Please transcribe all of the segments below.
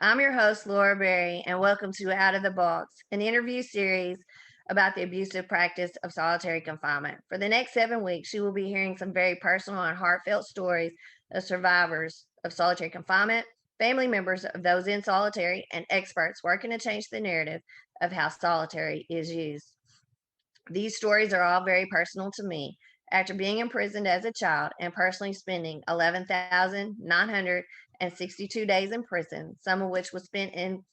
I'm your host, Laura Berry, and welcome to Out of the Box, an interview series about the abusive practice of solitary confinement. For the next 7 weeks, you will be hearing some very personal and heartfelt stories of survivors of solitary confinement, family members of those in solitary, and experts working to change the narrative of how solitary is used. These stories are all very personal to me. After being imprisoned as a child and personally spending 11,962 days in prison, some of which was spent in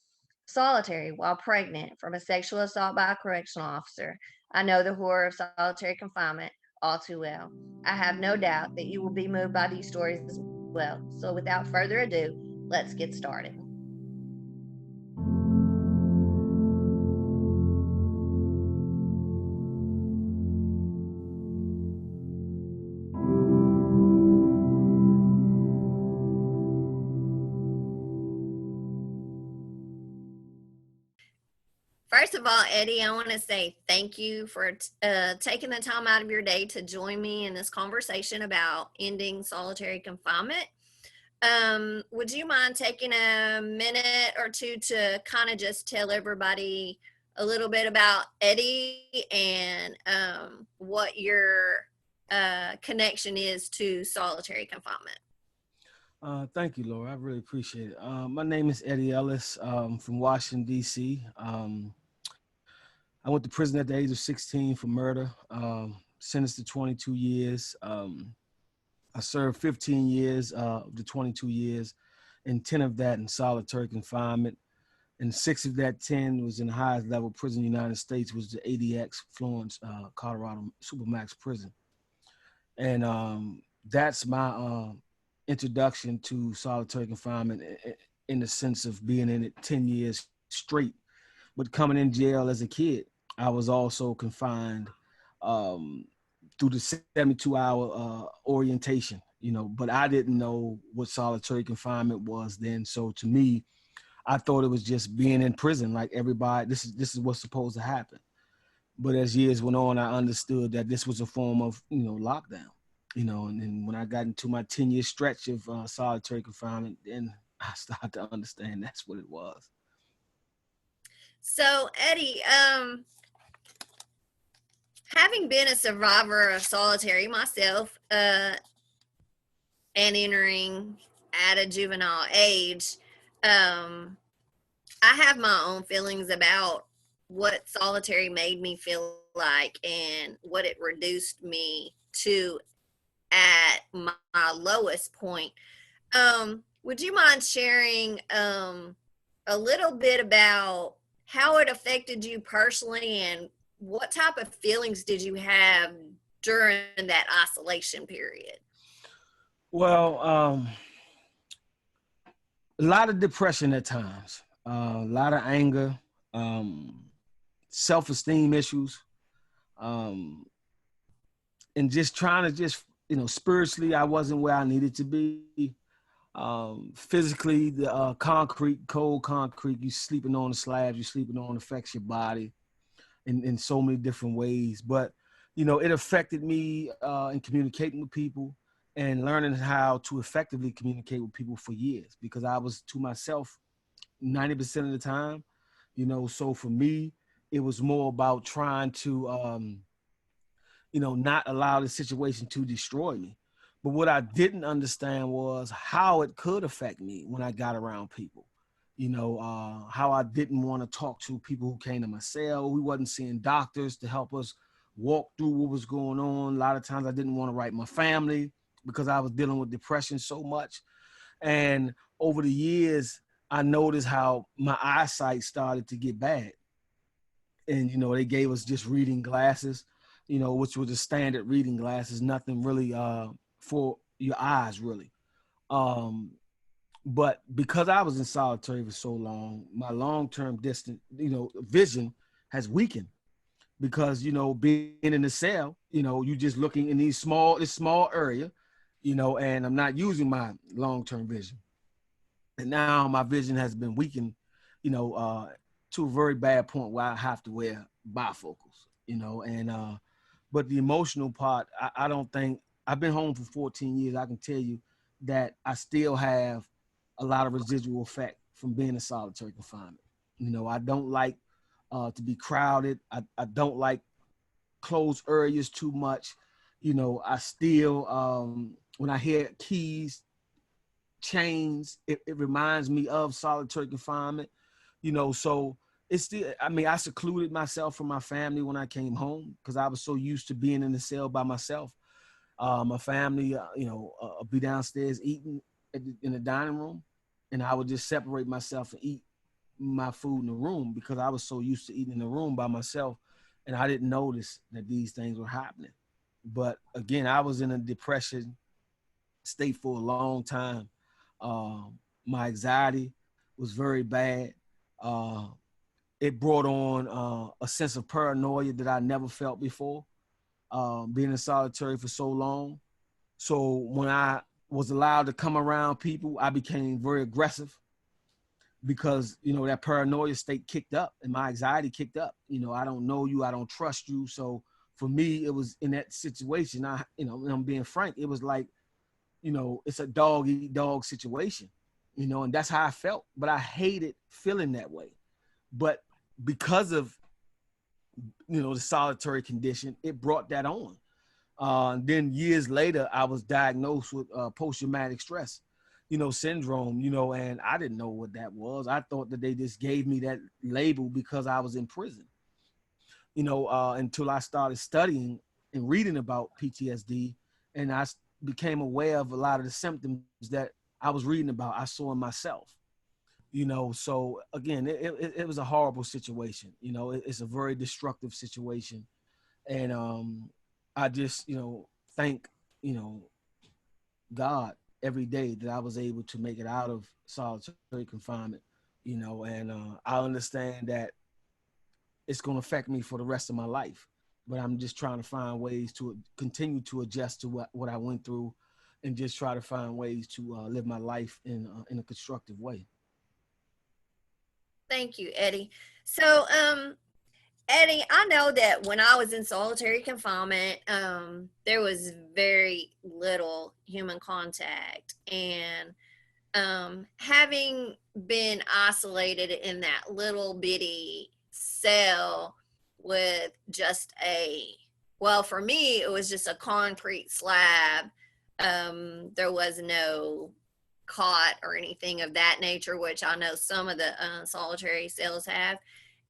solitary while pregnant from a sexual assault by a correctional officer, I know the horror of solitary confinement all too well. I have no doubt that you will be moved by these stories as well. So, without further ado, let's get started. First of all, Eddie, I want to say thank you for taking the time out of your day to join me in this conversation about ending solitary confinement. Would you mind taking a minute or two to kind of just tell everybody a little bit about Eddie and what your connection is to solitary confinement? Thank you, Laura. I really appreciate it. My name is Eddie Ellis from Washington, D.C. I went to prison at the age of 16 for murder, sentenced to 22 years. I served 15 years of the 22 years, and 10 of that in solitary confinement. And 6 of that 10 was in the highest level prison in the United States, was the ADX Florence, Colorado Supermax prison. And that's my introduction to solitary confinement in the sense of being in it 10 years straight. But coming in jail as a kid, I was also confined through the 72-hour orientation, but I didn't know what solitary confinement was then. So to me, I thought it was just being in prison like everybody. This is what's supposed to happen. But as years went on, I understood that this was a form of, lockdown. And then when I got into my 10-year stretch of solitary confinement, then I started to understand that's what it was. So, Eddie, having been a survivor of solitary myself, and entering at a juvenile age, um, I have my own feelings about what solitary made me feel like and what it reduced me to at my lowest point. Would you mind sharing a little bit about how it affected you personally and what type of feelings did you have during that isolation period? Well, a lot of depression at times, a lot of anger, self-esteem issues, um, and just trying to spiritually, I wasn't where I needed to be. Physically, the cold concrete, you sleeping on the slabs, you sleeping on affects your body in so many different ways. But, it affected me in communicating with people and learning how to effectively communicate with people for years because I was to myself 90% of the time, so for me, it was more about trying to, not allow the situation to destroy me. But what I didn't understand was how it could affect me when I got around people. How I didn't want to talk to people who came to my cell. We wasn't seeing doctors to help us walk through what was going on. A lot of times I didn't want to write my family because I was dealing with depression so much. And over the years, I noticed how my eyesight started to get bad. And, they gave us just reading glasses, which was the standard reading glasses, nothing really for your eyes, really. Um, but because I was in solitary for so long, my long-term distant, vision has weakened because, being in the cell, you just looking in this small area, and I'm not using my long-term vision. And now my vision has been weakened, you know, to a very bad point where I have to wear bifocals, and but the emotional part, I don't think I've been home for 14 years. I can tell you that I still have a lot of residual effect from being in solitary confinement. You know, I don't like to be crowded. I don't like closed areas too much. You know, I still, when I hear keys, chains, it reminds me of solitary confinement. You know, so it's still, I mean, I secluded myself from my family when I came home because I was so used to being in the cell by myself. My family, be downstairs eating in the dining room, and I would just separate myself and eat my food in the room because I was so used to eating in the room by myself, and I didn't notice that these things were happening. But again, I was in a depression state for a long time. My anxiety was very bad. Uh, it brought on a sense of paranoia that I never felt before, being in solitary for so long. So when I was allowed to come around people, I became very aggressive because, you know, that paranoia state kicked up and my anxiety kicked up. You know, I don't know you, I don't trust you. So for me, it was in that situation, I'm being frank, it was like, you know, it's a dog eat dog situation, you know, and that's how I felt. But I hated feeling that way. But because of, you know, the solitary condition, it brought that on. Then years later, I was diagnosed with post-traumatic stress, you know, syndrome, you know, and I didn't know what that was. I thought that they just gave me that label because I was in prison, you know, until I started studying and reading about PTSD, and became aware of a lot of the symptoms that I was reading about, I saw in myself, you know. So again, it was a horrible situation, you know. It's a very destructive situation, and I just, you know, thank, you know, God every day that I was able to make it out of solitary confinement, you know, and I understand that it's going to affect me for the rest of my life, but I'm just trying to find ways to continue to adjust to what I went through, and just try to find ways to live my life in a constructive way. Thank you, Eddie. So, Eddie, I know that when I was in solitary confinement, there was very little human contact. And having been isolated in that little bitty cell with just well, for me, it was just a concrete slab. There was no cot or anything of that nature, which I know some of the solitary cells have.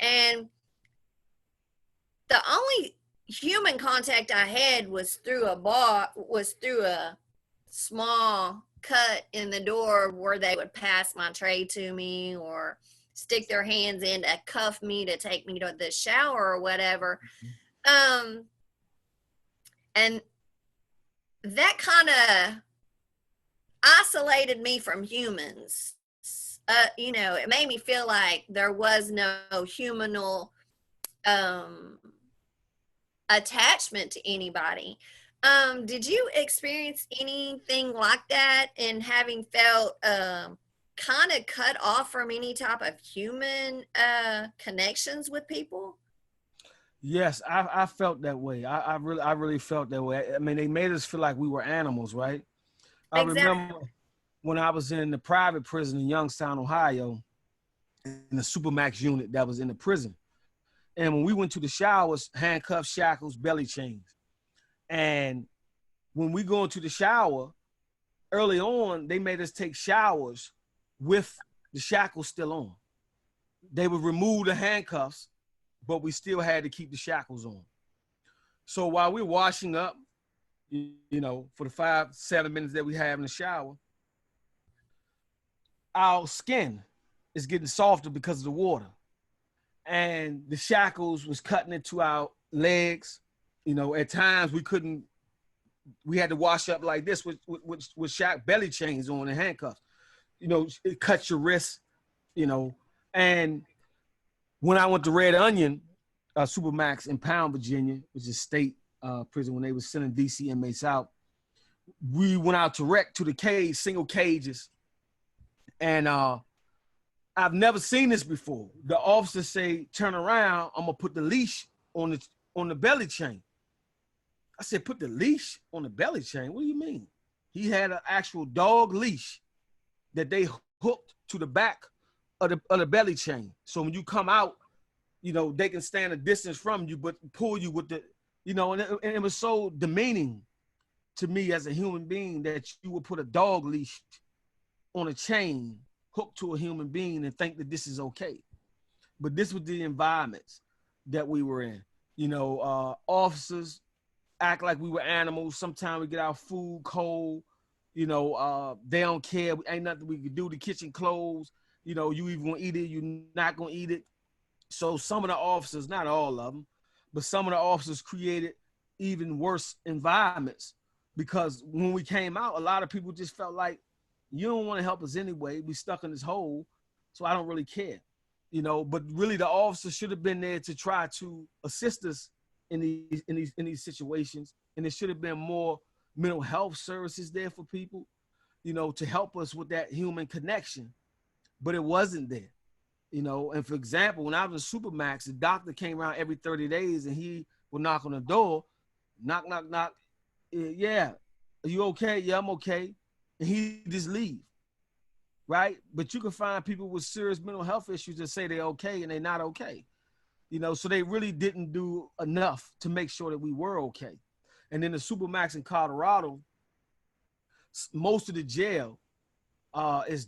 And the only human contact I had was through a small cut in the door where they would pass my tray to me or stick their hands in to cuff me to take me to the shower or whatever. Um, and that kind of isolated me from humans. It made me feel like there was no humanal um, attachment to anybody. Did you experience anything like that and having felt kind of cut off from any type of human connections with people? Yes, I felt that way. I really felt that way. I mean, they made us feel like we were animals, right? I remember Exactly. when I was in the private prison in Youngstown, Ohio, in the Supermax unit that was in the prison. And when we went to the showers, handcuffs, shackles, belly chains. And when we go into the shower, early on, they made us take showers with the shackles still on. They would remove the handcuffs, but we still had to keep the shackles on. So while we're washing up, you know, for the 5-7 minutes that we have in the shower, our skin is getting softer because of the water. And the shackles was cutting into our legs. You know, at times we had to wash up like this with shack belly chains on and handcuffs. You know, it cuts your wrists, you know. And when I went to Red Onion, Supermax in Pound, Virginia, which is state prison, when they was sending DC inmates out, we went out to the cage, single cages, and I've never seen this before. The officer say, "Turn around. I'm gonna put the leash on the belly chain." I said, "Put the leash on the belly chain? What do you mean?" He had an actual dog leash that they hooked to the back of the belly chain. So when you come out, you know, they can stand a distance from you, but pull you with the, you know, and it was so demeaning to me as a human being that you would put a dog leash on a chain hooked to a human being and think that this is okay. But this was the environments that we were in. You know, officers act like we were animals. Sometimes we get our food cold. You know, they don't care. Ain't nothing we can do. The kitchen closed. You know, you even gonna eat it, you're not gonna eat it. So some of the officers, not all of them, but some of the officers created even worse environments because when we came out, a lot of people just felt like you don't want to help us anyway. We stuck in this hole, so I don't really care, you know. But really, the officers should have been there to try to assist us in these situations, and there should have been more mental health services there for people, you know, to help us with that human connection. But it wasn't there. You know, and for example, when I was in Supermax, the doctor came around every 30 days and he would knock on the door, knock, knock, knock. Yeah, are you okay? Yeah, I'm okay. And he just leave, right? But you can find people with serious mental health issues that say they're okay and they're not okay. You know, so they really didn't do enough to make sure that we were okay. And then the Supermax in Colorado, most of the jail is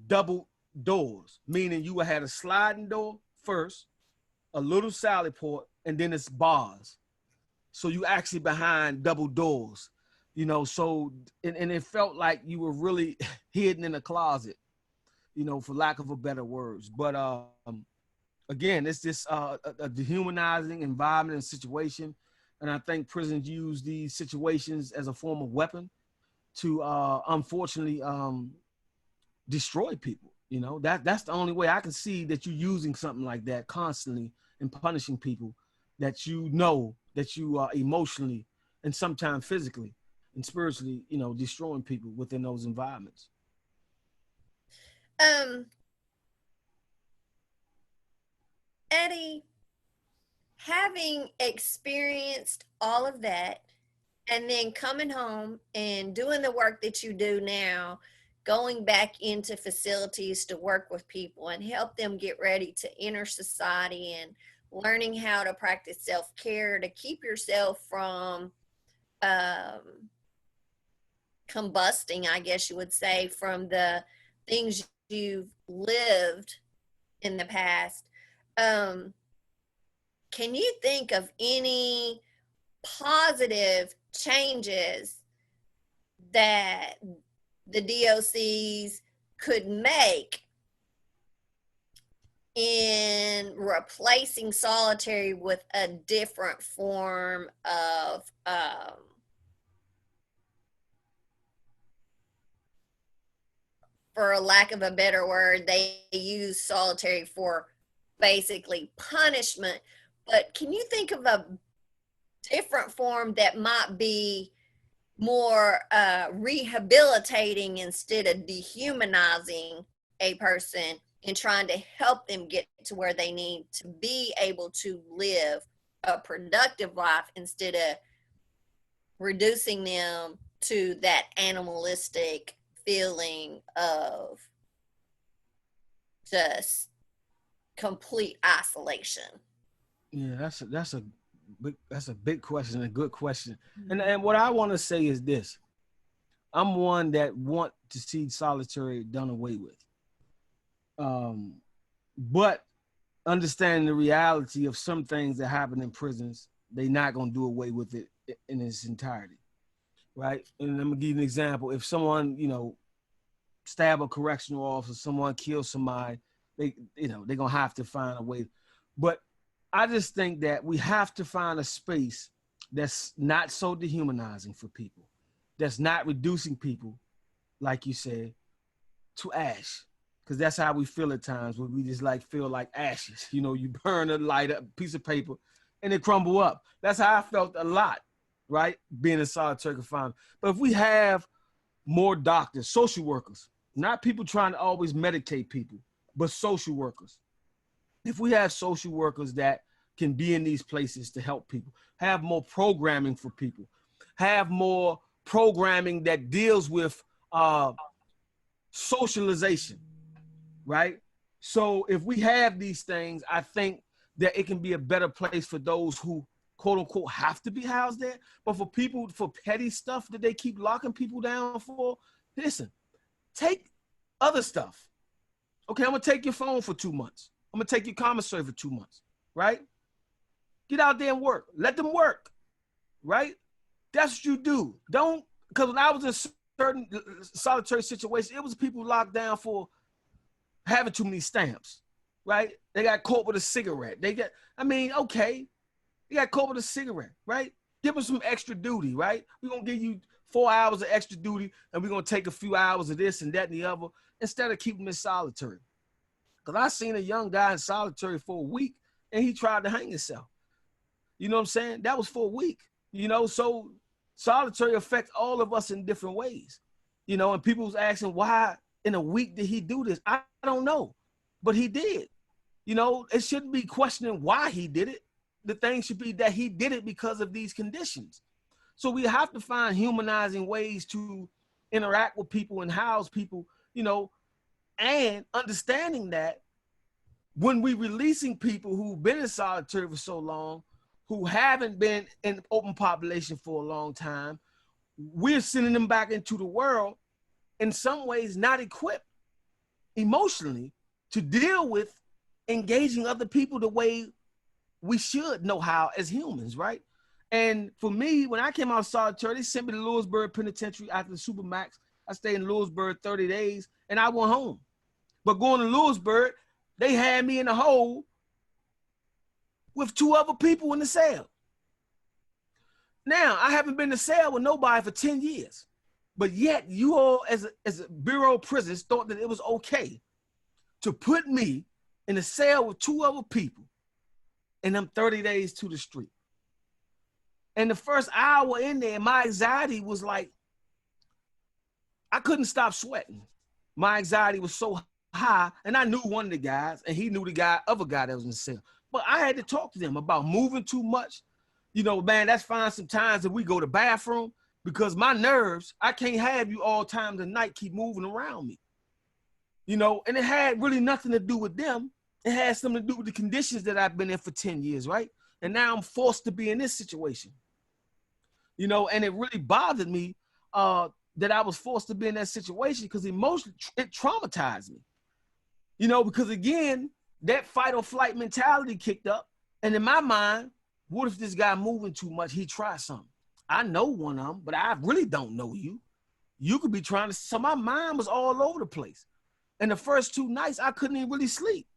double doors, meaning you had a sliding door first, a little sally port, and then it's bars. So you actually behind double doors, you know. So and it felt like you were really hidden in a closet, you know, for lack of a better words. But again, it's just a dehumanizing environment and situation, and I think prisons use these situations as a form of weapon to unfortunately destroy people. You know, that's the only way I can see that you're using something like that constantly and punishing people that you know that you are emotionally and sometimes physically and spiritually, you know, destroying people within those environments. Um, Eddie, having experienced all of that and then coming home and doing the work that you do now, going back into facilities to work with people and help them get ready to enter society and learning how to practice self-care to keep yourself from um, combusting, I guess you would say, from the things you've lived in the past. Um, can you think of any positive changes that the DOCs could make in replacing solitary with a different form of, for a lack of a better word, they use solitary for basically punishment. But can you think of a different form that might be more rehabilitating instead of dehumanizing a person and trying to help them get to where they need to be able to live a productive life instead of reducing them to that animalistic feeling of just complete isolation? Yeah, that's a big question, a good question. And what I want to say is this: I'm one that want to see solitary done away with. Um, but understanding the reality of some things that happen in prisons, they not gonna do away with it in its entirety, right? And I'm gonna give you an example. If someone, you know, stab a correctional officer, someone kills somebody, they, you know, they're gonna have to find a way. But I just think that we have to find a space that's not so dehumanizing for people, that's not reducing people, like you said, to ash. Because that's how we feel at times when we just like feel like ashes. You know, you burn a light up piece of paper and it crumble up. That's how I felt a lot, right? Being in solitary confinement. But if we have more doctors, social workers, not people trying to always medicate people, but social workers. If we have social workers that can be in these places to help people, have more programming for people, have more programming that deals with socialization, right? So if we have these things, I think that it can be a better place for those who quote unquote have to be housed there. But for people, for petty stuff that they keep locking people down for, listen, take other stuff. Okay, I'm gonna take your phone for 2 months. I'm gonna take your commissary for 2 months, right? Get out there and work. Let them work, right? That's what you do. Don't, because when I was in certain solitary situations, it was people locked down for having too many stamps, right? They got caught with a cigarette. I mean, okay, they got caught with a cigarette, right? Give them some extra duty, right? We're gonna give you 4 hours of extra duty, and we're gonna take a few hours of this and that and the other instead of keeping them in solitary. Because I seen a young guy in solitary for a week, and he tried to hang himself. You know what I'm saying? That was for a week. So solitary affects all of us in different ways. And people was asking why in a week did he do this? I don't know, but he did. It shouldn't be questioning why he did it. The thing should be that he did it because of these conditions. So we have to find humanizing ways to interact with people and house people, and understanding that when we releasing people who've been in solitary for so long, who haven't been in open population for a long time, we're sending them back into the world in some ways not equipped emotionally to deal with engaging other people the way we should know how as humans, right? And for me, when I came out of solitary, they sent me to Lewisburg Penitentiary after the Supermax. I stayed in Lewisburg 30 days and I went home. But going to Lewisburg, they had me in a hole with 2 other people in the cell. Now, I haven't been in the cell with nobody for 10 years. But yet, you all, as a Bureau of Prisons, thought that it was okay to put me in a cell with 2 other people and them 30 days to the street. And the first hour in there, my anxiety was like, I couldn't stop sweating. My anxiety was so high, and I knew one of the guys, and he knew the other guy that was in the cell. But I had to talk to them about moving too much. Man, that's fine sometimes if we go to the bathroom, because my nerves, I can't have you all times of night keep moving around me. And it had really nothing to do with them. It had something to do with the conditions that I've been in for 10 years, right? And now I'm forced to be in this situation. And it really bothered me that I was forced to be in that situation because emotionally it traumatized me. Because again, that fight or flight mentality kicked up. And in my mind, what if this guy moving too much, he tries something? I know one of them, but I really don't know you. You could be trying to, so my mind was all over the place. And the first 2 nights, I couldn't even really sleep.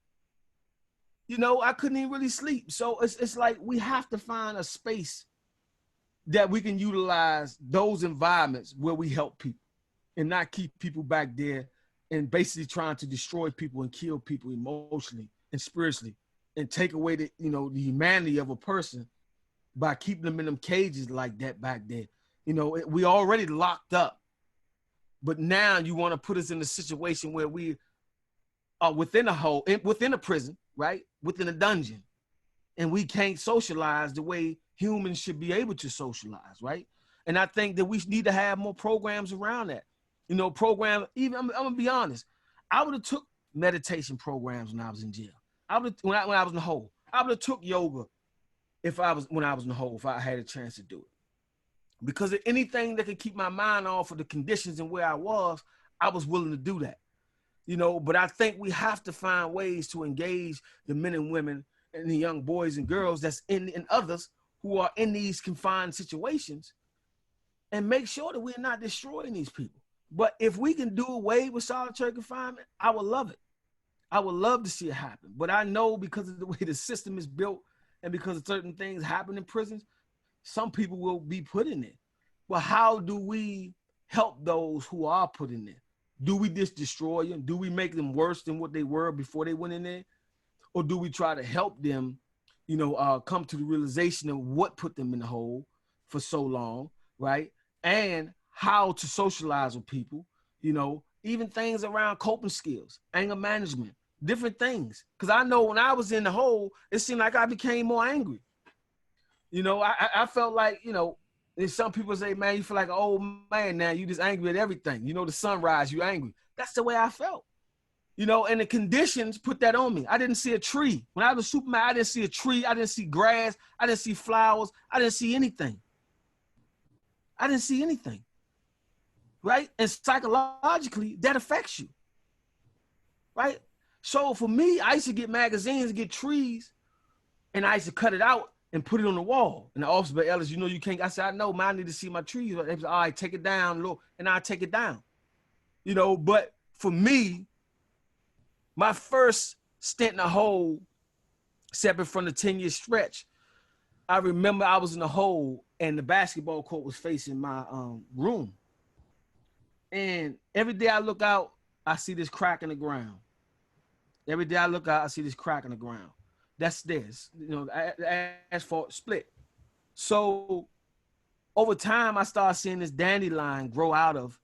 I couldn't even really sleep. So it's like we have to find a space that we can utilize those environments where we help people and not keep people back there and basically trying to destroy people and kill people emotionally and spiritually and take away the humanity of a person by keeping them in them cages like that back there. We already locked up, but now you want to put us in a situation where we are within a hole, within a prison, right? Within a dungeon, and we can't socialize the way humans should be able to socialize, right? And I think that we need to have more programs around that. Programs, even I'm gonna be honest, I would have took meditation programs when I was in jail. When I was in the hole, I would have took yoga when I was in the hole, if I had a chance to do it. Because of anything that could keep my mind off of the conditions and where I was willing to do that. But I think we have to find ways to engage the men and women and the young boys and girls that's in others who are in these confined situations and make sure that we're not destroying these people. But if we can do away with solitary confinement, I would love it. I would love to see it happen. But I know because of the way the system is built and because of certain things happen in prisons, some people will be put in there. Well, how do we help those who are put in there? Do we just destroy them? Do we make them worse than what they were before they went in there? Or do we try to help them, come to the realization of what put them in the hole for so long, right? And how to socialize with people, even things around coping skills, anger management, different things. Because I know when I was in the hole, it seemed like I became more angry. I felt like, and some people say, man, you feel like an old man now. You just angry at everything. The sunrise, you angry. That's the way I felt. You know, and the conditions put that on me. I didn't see a tree. When I was Superman, I didn't see a tree. I didn't see grass. I didn't see flowers. I didn't see anything. I didn't see anything. Right? And psychologically, that affects you. Right? So for me, I used to get magazines and get trees, and I used to cut it out and put it on the wall. And the officer, but Ellis, you know you can't. I said, I know, man, I need to see my trees. They was, all right, take it down, look, and I take it down. You know, but for me, my first stint in a hole, separate from the 10-year stretch, I remember I was in the hole and the basketball court was facing my room. And every day I look out, I see this crack in the ground. Every day I look out, I see this crack in the ground. That's this, you know, the asphalt split. So over time, I started seeing this dandelion grow out of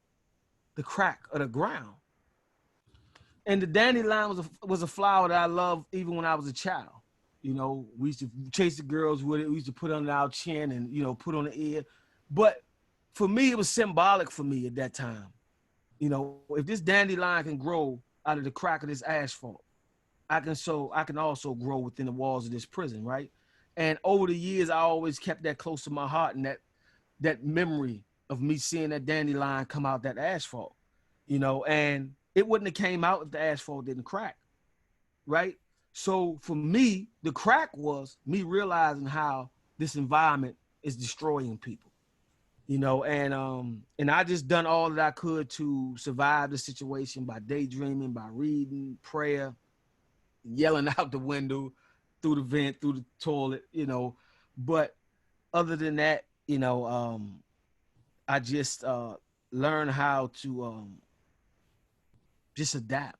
the crack of the ground. And the dandelion was a flower that I loved even when I was a child. You know, we used to chase the girls with it. We used to put it under our chin and, you know, put on the ear. But for me, it was symbolic for me at that time. You know, if this dandelion can grow out of the crack of this asphalt, I can also grow within the walls of this prison, right? And over the years, I always kept that close to my heart, and that memory of me seeing that dandelion come out that asphalt, you know, and it wouldn't have came out if the asphalt didn't crack, right? So for me, the crack was me realizing how this environment is destroying people, you know, and I just done all that I could to survive the situation by daydreaming, by reading, prayer, yelling out the window, through the vent, through the toilet, you know. But other than that, you know, I just learned how to just adapt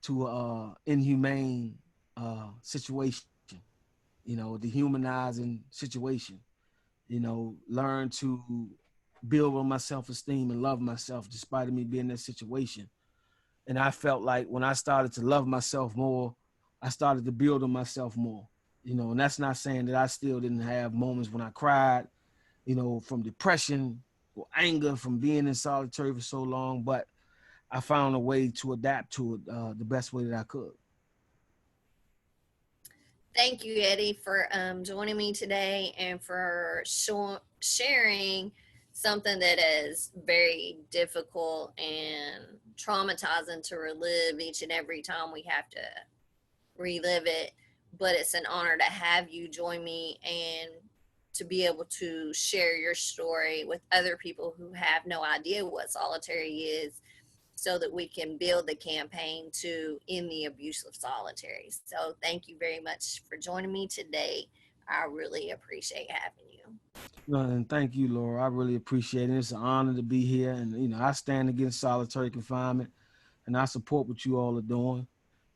to inhumane situation, you know, dehumanizing situation, you know, learn to build on my self-esteem and love myself despite of me being in that situation. And I felt like when I started to love myself more, I started to build on myself more, you know, and that's not saying that I still didn't have moments when I cried, you know, from depression or anger from being in solitary for so long, but I found a way to adapt to it the best way that I could. Thank you, Eddie, for joining me today and for sharing something that is very difficult and traumatizing to relive each and every time we have to relive it. But it's an honor to have you join me and to be able to share your story with other people who have no idea what solitary is, so that we can build the campaign to end the abuse of solitary. So thank you very much for joining me today. I really appreciate having you. And thank you, Laura. I really appreciate it. It's an honor to be here. And, you know, I stand against solitary confinement and I support what you all are doing.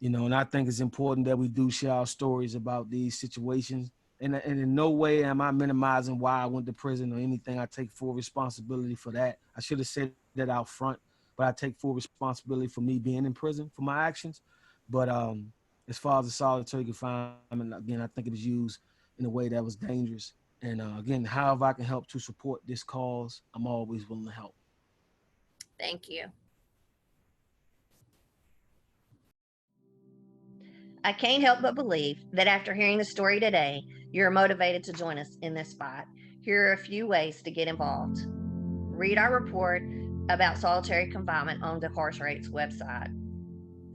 You know, and I think it's important that we do share our stories about these situations. And in no way am I minimizing why I went to prison or anything. I take full responsibility for that. I should have said that out front, but I take full responsibility for me being in prison for my actions. But as far as the solitary confinement, again, I think it was used in a way that was dangerous. And again, however I can help to support this cause, I'm always willing to help. Thank you. I can't help but believe that after hearing the story today, you're motivated to join us in this fight. Here are a few ways to get involved. Read our report about solitary confinement on Decarcerate's website.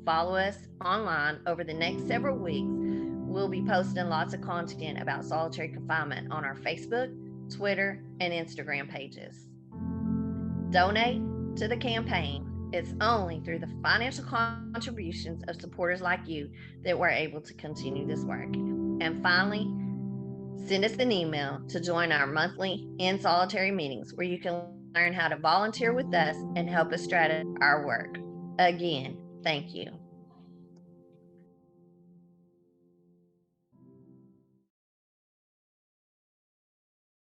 Follow us online over the next several weeks. We'll be posting lots of content about solitary confinement on our Facebook, Twitter, and Instagram pages. Donate to the campaign. It's only through the financial contributions of supporters like you that we're able to continue this work. And finally, send us an email to join our monthly In Solitary meetings, where you can learn how to volunteer with us and help us strategize our work. Again, thank you.